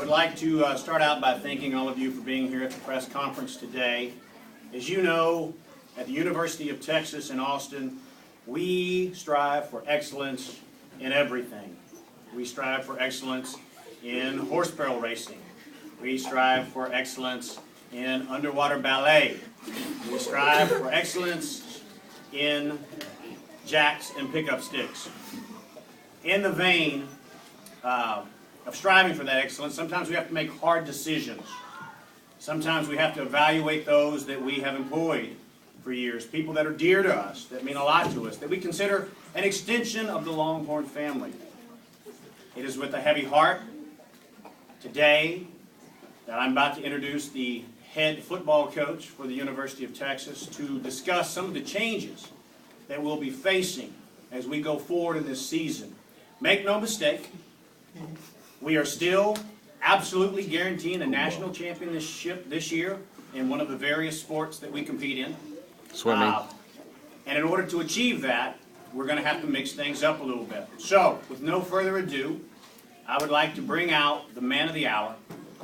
would like to start out by thanking all of you for being here at the press conference today. As you know, at the University of Texas in Austin, we strive for excellence in everything. We strive for excellence in horse barrel racing. We strive for excellence in underwater ballet. We strive for excellence in jacks and pickup sticks. In the vein of striving for that excellence, sometimes we have to make hard decisions. Sometimes we have to evaluate those that we have employed for years, people that are dear to us, that mean a lot to us, that we consider an extension of the Longhorn family. It is with a heavy heart today that I'm about to introduce the head football coach for the University of Texas to discuss some of the changes that we'll be facing as we go forward in this season. Make no mistake, we are still absolutely guaranteeing a national championship this year in one of the various sports that we compete in. Swimming. And in order to achieve that, we're going to have to mix things up a little bit. So, with no further ado, I would like to bring out the man of the hour,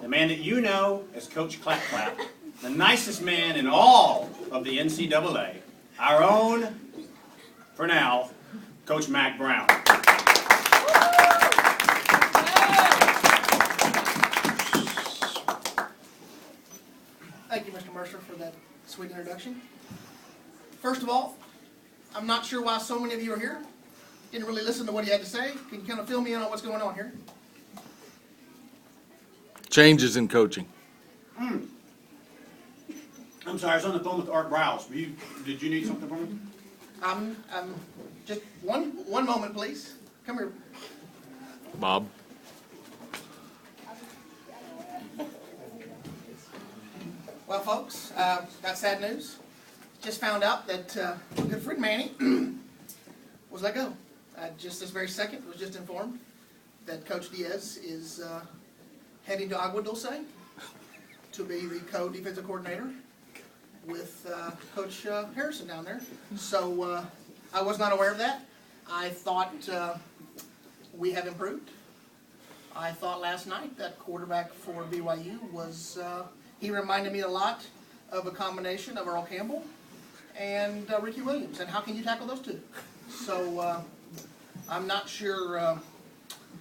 the man that you know as Coach Clap Clap, the nicest man in all of the NCAA, our own, for now, Coach Mack Brown. Thank you, Mr. Mercer, for that sweet introduction. First of all, I'm not sure why so many of you are here. Didn't really listen to what he had to say. Can you kind of fill me in on what's going on here? Changes in coaching. I'm sorry, I was on the phone with Art Browse. Did you need something from me? Just one moment, please. Come here. Bob. Well, folks, got sad news. Just found out that my good friend Manny was let go. Just this very second, was just informed that Coach Diaz is heading to Agua Dulce to be the co-defensive coordinator with Coach Harrison down there. So I was not aware of that. I thought we have improved. I thought last night that quarterback for BYU was, he reminded me a lot of a combination of Earl Campbell and Ricky Williams. And how can you tackle those two? So I'm not sure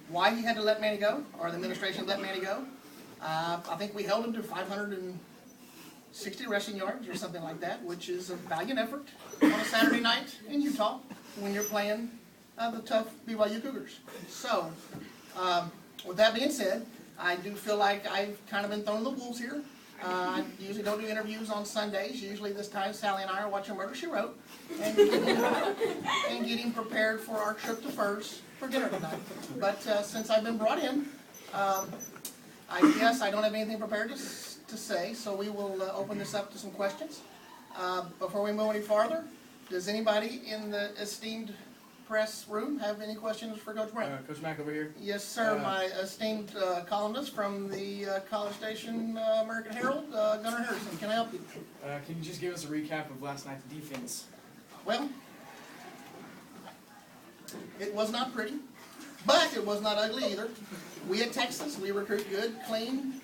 why he had to let Manny go, or the administration let Manny go. I think we held him to 560 rushing yards or something like that, which is a valiant effort on a Saturday night in Utah when you're playing the tough BYU Cougars. So, with that being said, I do feel like I've kind of been thrown to the wolves here. I usually don't do interviews on Sundays. Usually this time Sally and I are watching Murder, She Wrote and getting prepared for our trip to Furs for dinner tonight. But since I've been brought in, I guess I don't have anything prepared to say, so we will open this up to some questions. Before we move any farther, does anybody in the esteemed press room have any questions for Coach Brown? Coach Mack over here. Yes, sir. My esteemed columnist from the College Station American Herald, Gunnar Harrison. Can I help you? Can you just give us a recap of last night's defense? Well, it was not pretty, but it was not ugly either. We at Texas, we recruit good, clean,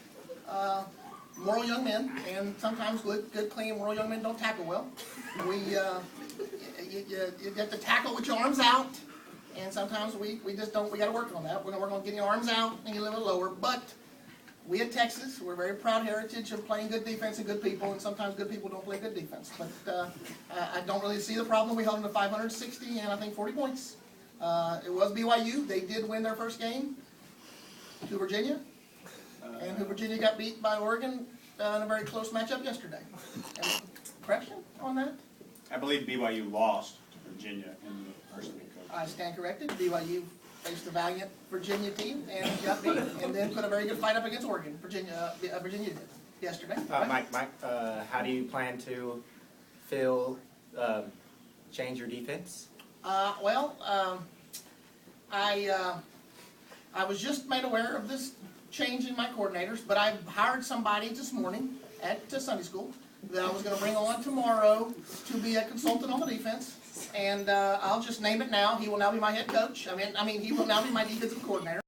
moral young men, and sometimes good, clean, moral young men don't tackle well. You have to tackle with your arms out, and sometimes we just don't. We got to work on that. We're going to work on getting your arms out and a little bit lower. But we at Texas, we're very proud heritage of playing good defense and good people, and sometimes good people don't play good defense. But I don't really see the problem. We held them to 560 and I think 40 points. It was BYU. They did win their first game to Virginia, and Virginia got beat by Oregon in a very close matchup yesterday. Any correction on that? I believe BYU lost to Virginia in the first week. I stand corrected. BYU faced a valiant Virginia team and got beat, and then put a very good fight up against Oregon. Virginia did yesterday. Mike, how do you plan to change your defense? I was just made aware of this change in my coordinators, but I hired somebody this morning at Sunday school that I was going to bring on tomorrow to be a consultant on the defense, and I'll just name it now. He will now be my head coach. I mean, he will now be my defensive coordinator.